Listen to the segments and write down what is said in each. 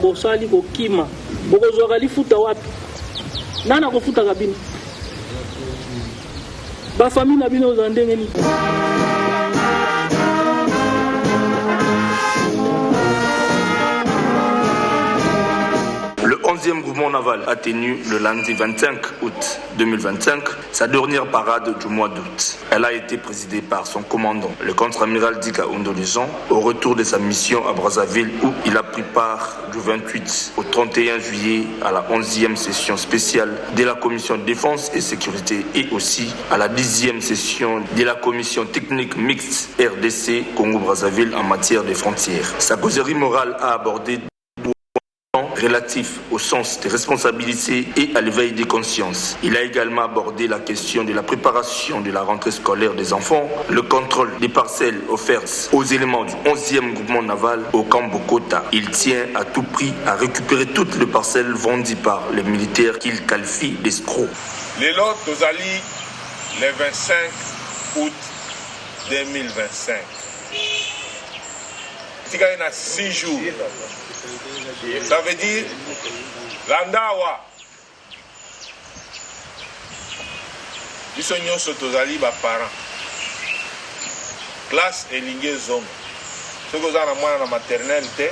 Kosali kokima bokozwaka lifuta wapi nana kofuta kabino bafamille na bino oza ndenge nini. Le 11e mouvement naval a tenu le lundi 25 août 2025 sa dernière parade du mois d'août. Elle a été présidée par son commandant, le contre-amiral Dika Ondolijan, au retour de sa mission à Brazzaville où il a pris part du 28 au 31 juillet à la 11e session spéciale de la Commission Défense et Sécurité et aussi à la 10e session de la Commission technique mixte RDC Congo-Brazzaville en matière de frontières. Sa causerie morale a abordé relatif au sens des responsabilités et à l'éveil des consciences. Il a également abordé la question de la préparation de la rentrée scolaire des enfants, le contrôle des parcelles offertes aux éléments du 11e groupement naval au camp Bokota. Il tient à tout prix à récupérer toutes les parcelles vendues par les militaires qu'il qualifie d'escrocs. Les lots d'Ozali, le 25 août 2025. Il y a 6 jours. Ça veut dire Landawa. Biso nyonso tozali ba parents. Classe elinge zone. Soki oza na mwana na maternelle te,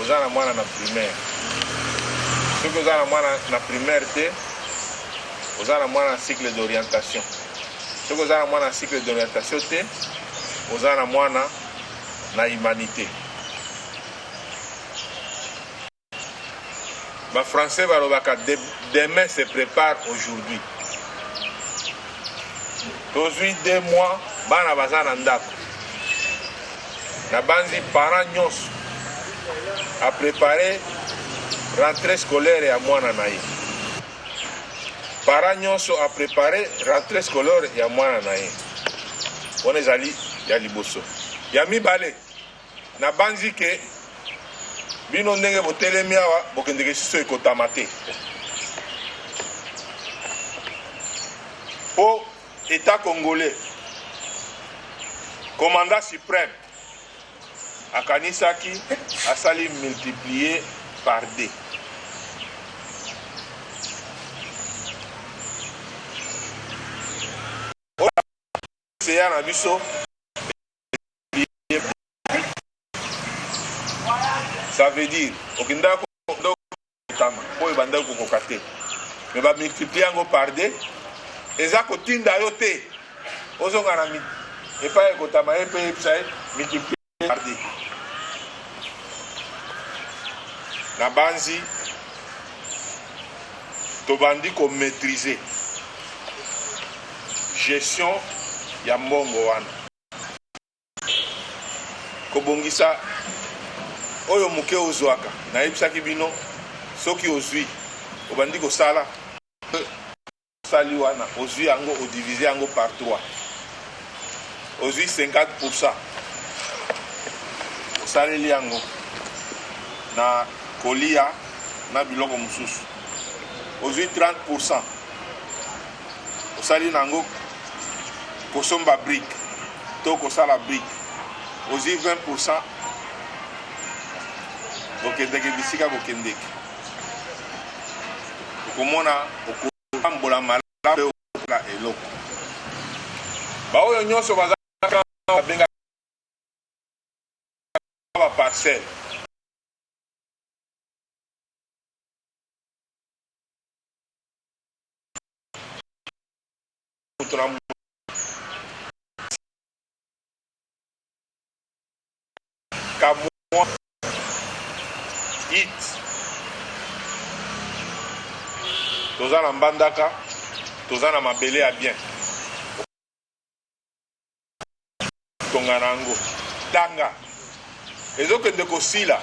oza na mwana na primaire. Soki oza na mwana na primaire te, oza na mwana na cycle d'orientation. Soki oza na mwana na cycle d'orientation te, oza na mwana na humanité. Les Français demain se prépare aujourd'hui. Aujourd'hui 2 mois, bana bazana ndako. Na banzi parents nyonso a préparé rentrée scolaire à mwana na ye. Parents nyonso a préparé rentrée scolaire ya mwana na ye. On ezali ya liboso. Ya mibale na banzi ke bino ndenge botelemi awa bokendeke siso ekotama te po État congolais commandant suprême akanisaki asali multiplié par 2. Seya na biso ça veut dire okindako tama po ibanda ko kokate mais ba multiplier ngo par 2 eza kotinda yo te ozonga na mi et pas ekotama epe epsai multiplier par 2 na banzi to bandi ko maîtriser gestion ya mbongo wana ko bongisa oyo muke ozwaka na yebisaki bino soki ozwi obandi kosala sali wana ozwi yango odivise yango par 3 ozwi 50% osaleli yango na kolia na biloko mosusu ozwi 30% osali nango kosomba brique to kosala brique ozwi 20% okendeke bisika bokendeke okomona okotambola malamu okola eloko baoyo nyonso bazaka babenga baparcelle kamwa toza na mbandaka toza na mabele ya bien tonga nango tanga ezokende kosila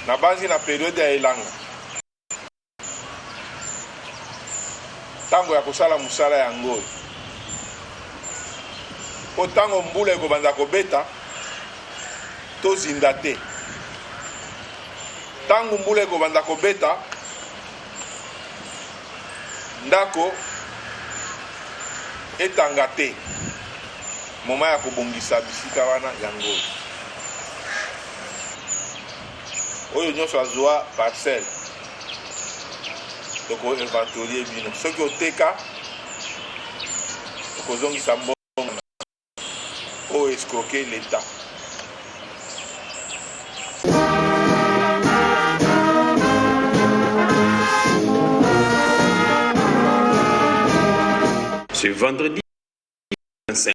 na banzi na periode ya elanga tango ya kosala musala yango po tango mbula ekobanda kobeta tozinda te tango mbula ekobanda kobeta ndako etanga te moma ya kobongisa bisika wana yango oyo nyonso azwa parcelle toko inventorie bino soki oteka tokozongisa mbongo oyo escroquer l'état. Ce vendredi 25,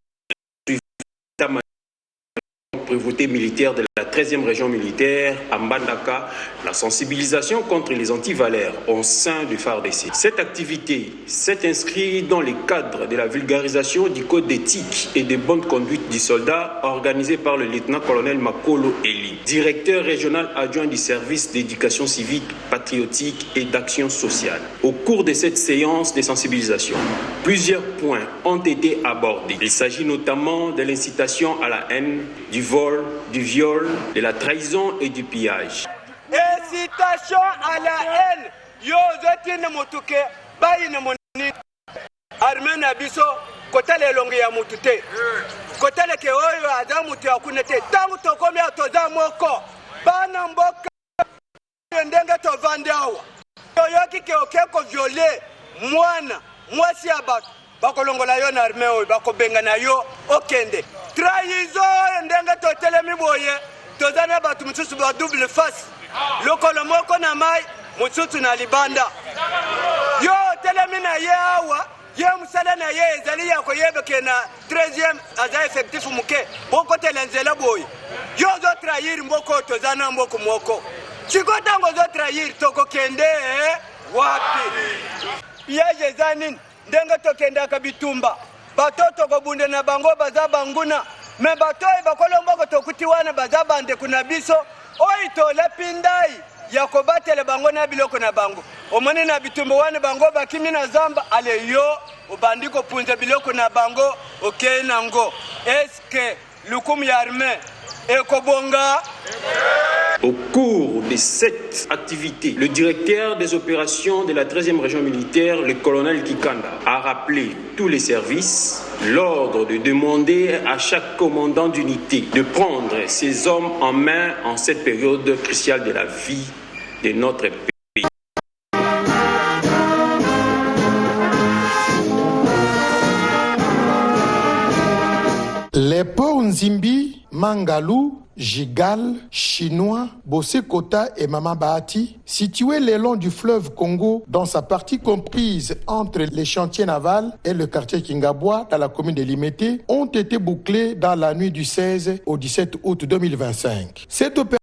prévôté militaire de la 13e région militaire à Mbandaka, la sensibilisation contre les antivaleurs au sein du FARDC. Cette activité s'est inscrite dans le cadre de la vulgarisation du code d'éthique et de bonne conduite du soldat organisé par le lieutenant-colonel Makolo Eli, directeur régional adjoint du service d'éducation civique, patriotique et d'action sociale. Au cours de cette séance de sensibilisation, plusieurs points ont été abordés. Il s'agit notamment de l'incitation à la haine, du vol, du viol, de la trahison et du pillage. Incitation à la haine. Yo zotine motuke bayine moni armée na biso kotale longi ya mutute. Kotale ke oyo adamu te akunete tangu tokomi atoza moko bana mboka ndenge to vandawa. Yoyoki ke okeko violer mwana mwasi abatu bakolongola yo na armée oyo bakobenga na yo okende. Trahison ndenge totelemi boye tozana batu mutsusu ba double face lokolo moko na mai mutsusu na libanda yo telemi na ye awa ye musala na ye ezali ya koyebeke na 13e aza effectif muke boko telenzela boye yo zo trahir mboko tozana mboko moko chikotango zo trahir toko kende wapi piège zanini ndenge tokenda kabitumba batoto kobunde na bango baza banguna me batoyi bakolombo tokuti wana baza bande kuna biso oyi tola pindai ya kobatele bango na biloko na bango omoni na bitumba wana bango bakimi na zamba ale yo obandi kopunza biloko na bango okei nango eske lukumu ya armée ekobonga. Au cours de cette activité, le directeur des opérations de la 13e région militaire, le colonel Kikanda, a rappelé tous les services l'ordre de demander à chaque commandant d'unité de prendre ses hommes en main en cette période cruciale de la vie de notre pays. Les ports Nzimbi, Mangalou, Jigal, Chinois, Bosse-Kota et Mama Bahati, situés le long du fleuve Congo, dans sa partie comprise entre les chantiers navals et le quartier Kingabwa, dans la commune de Limete, ont été bouclés dans la nuit du 16 au 17 août 2025. Cette opération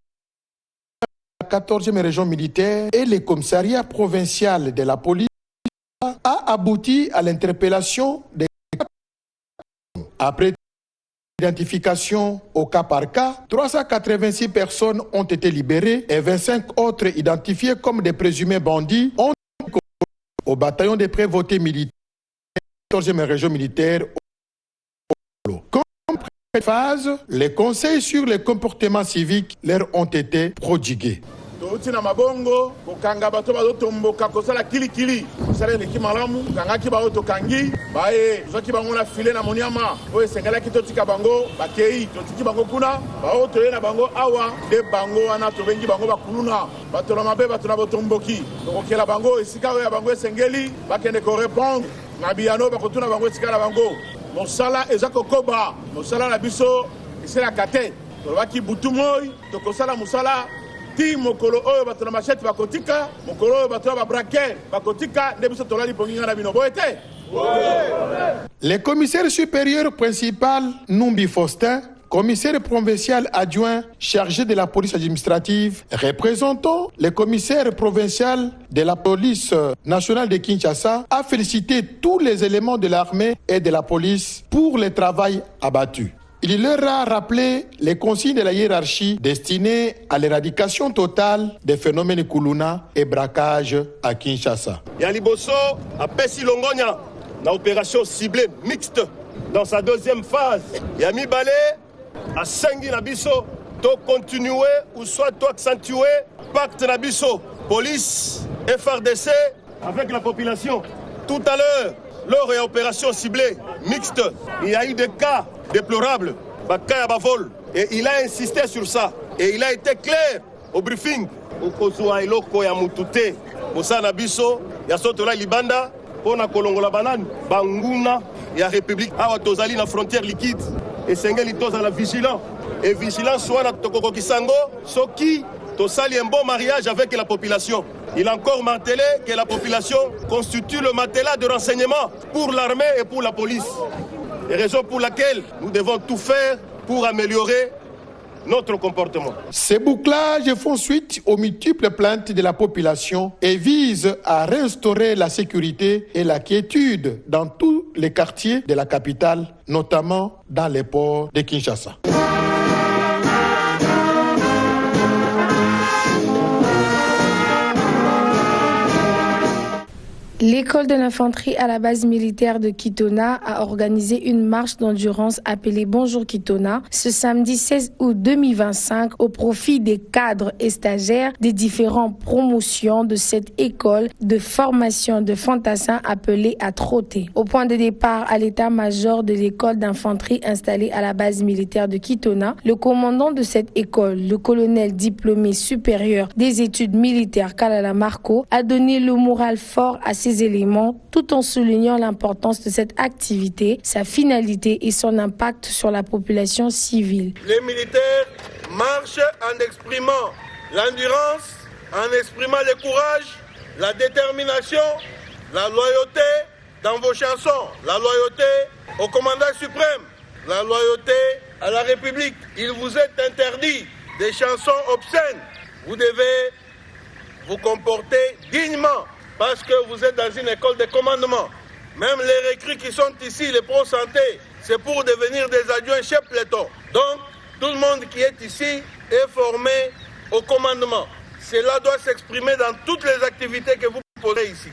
de la 14e région militaire et le commissariat provincial de la police a abouti à l'interpellation des après identification au cas par cas, 386 personnes ont été libérées et 25 autres identifiées comme des présumés bandits ont été au bataillon des prévotés militaires de la 14e région militaire. Comme phase, les conseils sur les comportements civiques leur ont été prodigués. Toutina mabongo kokanga bato bazotomboka kosala kilikili kosala eleki malamu kangaki baoto kangi baye zoki bango na file na moniama oyo esengelaki totika bango bakei totiki bango kuna baoto ye na bango awa de bango wana tobengi bango bakuluna bato na mabe bato na botomboki tokokela bango esika oyo ya bango esengeli bakende korépondre na biyano bakotuna bango esika na bango mosala eza kokoba mosala na biso eselaka te tolobaki butu moi tokosala mosala mokolo oyo bato na machete bakotika mokolo oyo bato ba braquer bakotika nde biso tolali ponginga na bino boete. Le commissaire supérieur principal Numbi Faustin, commissaire provincial adjoint chargé de la police administrative, représentant le commissaire provincial de la police nationale de Kinshasa, a félicité tous les éléments de l'armée et de la police pour le travail abattu. Il leur a rappelé les consignes de la hiérarchie destinées à l'éradication totale des phénomènes Kuluna et braquage à Kinshasa. Yaliboso a Pessi Longonia, l'opération ciblée mixte dans sa deuxième phase. Yami Balé a Sengi Nabiso, to continuer ou soit to accentuer pacte Nabiso, police, FRDC avec la population. Tout à l'heure, lors de l'opération ciblée mixte, il y a eu des cas déplorables, et il a insisté sur ça. Et il a été clair au briefing. Okozwa eloko ya mutute. Bosana biso ya sotola libanda pona kolongola banani banguna ya République awa tozali na frontière liquide. Esengeli tozala vigilant. Et vigilance wana tokokokisango soki tosali un bon mariage avec la population. Il a encore martelé que la population constitue le matelas de renseignement pour l'armée et pour la police. Et raison pour laquelle nous devons tout faire pour améliorer notre comportement. Ces bouclages font suite aux multiples plaintes de la population et visent à restaurer la sécurité et la quiétude dans tous les quartiers de la capitale, notamment dans les ports de Kinshasa. L'école de l'infanterie à la base militaire de Kitona a organisé une marche d'endurance appelée Bonjour Kitona ce samedi 16 août 2025 au profit des cadres et stagiaires des différentes promotions de cette école de formation de fantassins appelée à trotter. Au point de départ à l'état-major de l'école d'infanterie installée à la base militaire de Kitona, le commandant de cette école, le colonel diplômé supérieur des études militaires Kalala Marco, a donné le moral fort à ces éléments tout en soulignant l'importance de cette activité, sa finalité et son impact sur la population civile. Les militaires marchent en exprimant l'endurance, en exprimant le courage, la détermination, la loyauté dans vos chansons, la loyauté au commandant suprême, la loyauté à la République. Il vous est interdit des chansons obscènes. Vous devez vous comporter dignement parce que vous êtes dans une école de commandement. Même les recrues qui sont ici, les pro-santé, c'est pour devenir des adjoints chefs peloton. Donc, tout le monde qui est ici est formé au commandement. Cela doit s'exprimer dans toutes les activités que vous posez ici.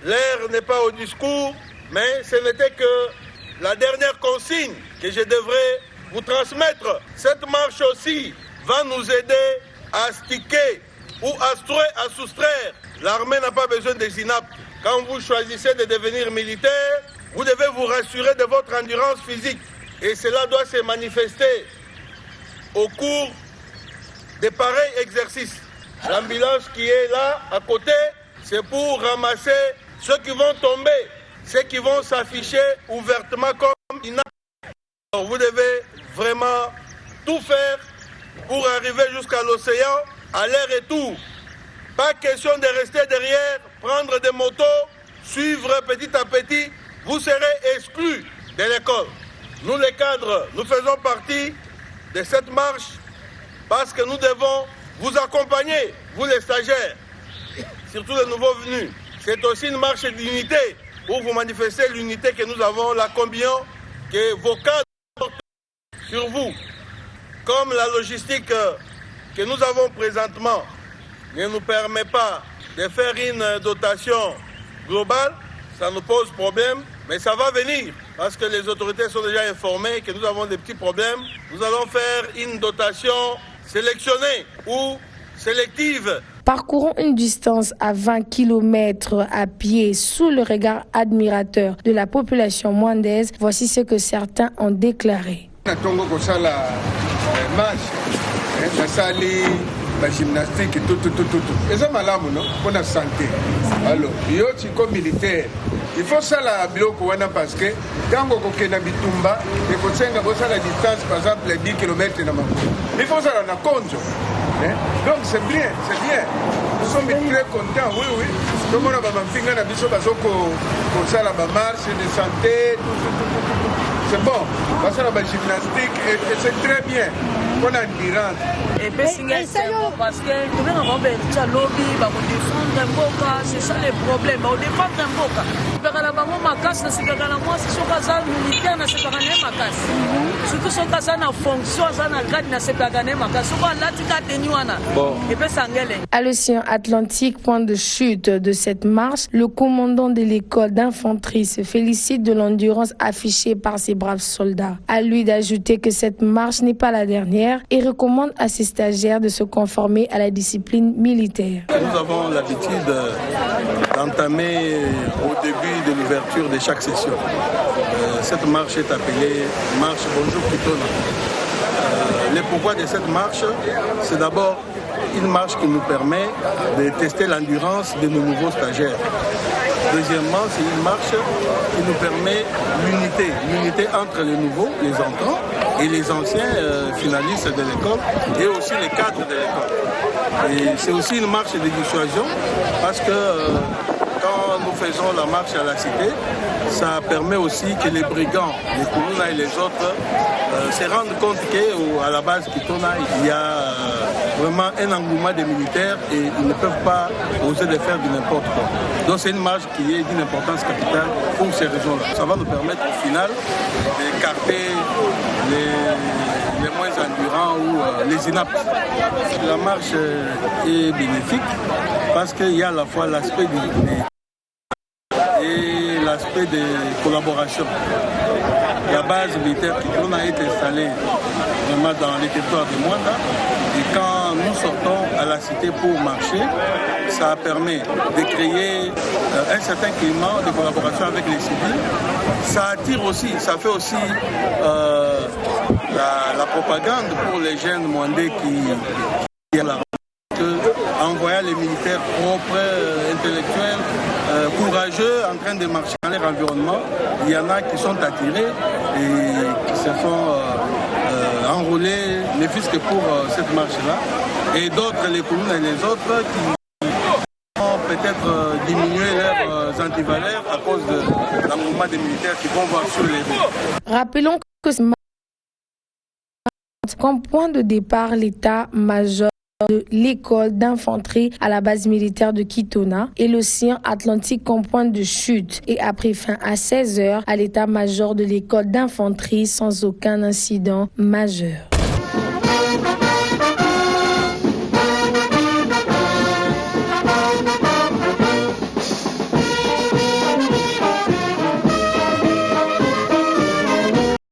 L'air n'est pas au discours, mais ce n'était que la dernière consigne que je devrais vous transmettre. Cette marche aussi va nous aider à sticker ou à soustraire. L'armée n'a pas besoin des inaptes. Quand vous choisissez de devenir militaire, vous devez vous rassurer de votre endurance physique. Et cela doit se manifester au cours de pareils exercices. L'ambulance qui est là, à côté, c'est pour ramasser ceux qui vont tomber, ceux qui vont s'afficher ouvertement comme inaptes. Alors vous devez vraiment tout faire pour arriver jusqu'à l'océan, à l'aller-retour. Pas question de rester derrière, prendre des motos, suivre petit à petit. Vous serez exclus de l'école. Nous les cadres, nous faisons partie de cette marche parce que nous devons vous accompagner, vous les stagiaires, surtout les nouveaux venus. C'est aussi une marche d'unité pour vous manifester l'unité que nous avons, la combien que vos cadres portent sur vous. Comme la logistique que nous avons présentement ne nous permet pas de faire une dotation globale, ça nous pose problème, mais ça va venir parce que les autorités sont déjà informées que nous avons des petits problèmes. Nous allons faire une dotation sélectionnée ou sélective. Parcourons une distance à 20 km à pied sous le regard admirateur de la population mwandaise. Voici ce que certains ont déclaré. La gymnastique tout eza malamu no pour la santé. Alors yo tiko militaire il faut ça la biloko wana parce que tango kokena bitumba et kosenga bosa la distance par exemple 10 km na makolo il faut ça na konjo donc c'est bien nous sommes très contents oui tout le monde va m'empinga na biso bazoko pour ça la marche de santé tout. C'est bon, parce que la gymnastique et c'est très bien. On a une mirande. Et puis c'est bon parce que tout le monde va faire lobby, va défendre Mboka, c'est ça le problème. On défend Mboka. Parce que la banque macasse, c'est que la moi c'est sur casa militaire, c'est pas gagner macasse. Surtout sur casa na fonction, ça na garde, c'est pas gagner macasse. Sur la tika tenuana. Et puis sangele. À l'océan Atlantique, point de chute de cette marche, le commandant de l'école d'infanterie se félicite de l'endurance affichée par ses braves soldats. À lui d'ajouter que cette marche n'est pas la dernière et recommande à ses stagiaires de se conformer à la discipline militaire. Nous avons l'habitude d'entamer au début de l'ouverture de chaque session. Cette marche est appelée marche Bonjour Kitona. Le pourquoi de cette marche, c'est d'abord une marche qui nous permet de tester l'endurance de nos nouveaux stagiaires. Deuxièmement, c'est une marche qui nous permet l'unité entre les nouveaux, les entrants, et les anciens finalistes de l'école, et aussi les cadres de l'école. Et c'est aussi une marche de dissuasion, parce que quand nous faisons la marche à la cité, ça permet aussi que les brigands, les Kuluna et les autres, se rendent compte qu'à la base Kitona, il y a vraiment un engouement des militaires et ils ne peuvent pas oser de faire du n'importe quoi. Donc c'est une marche qui est d'une importance capitale pour ces raisons-là. Ça va nous permettre au final d'écarter les moins endurants ou les inaptes. La marche est bénéfique parce qu'il y a à la fois l'aspect et l'aspect de collaboration. La base militaire qui a été installée vraiment dans les territoires de Mwanda. Et quand nous sortons à la cité pour marcher, ça permet de créer un certain climat de collaboration avec les civils. Ça attire aussi, ça fait aussi la propagande pour les jeunes Mwandais qui ont la en voyant les militaires propres, intellectuels, courageux, en train de marcher dans leur environnement. Il y en a qui sont attirés et qui se font enrôler, ne fût-ce que pour cette marche-là. Et d'autres, les Kuluna et les autres, qui vont peut-être diminuer leurs antivaleurs à cause de l'engouement des militaires qui vont voir sur les routes. Rappelons que comme point de départ, l'état-major de l'école d'infanterie à la base militaire de Kitona et l'océan Atlantique comme point de chute et a pris fin à 16h à l'état-major de l'école d'infanterie sans aucun incident majeur.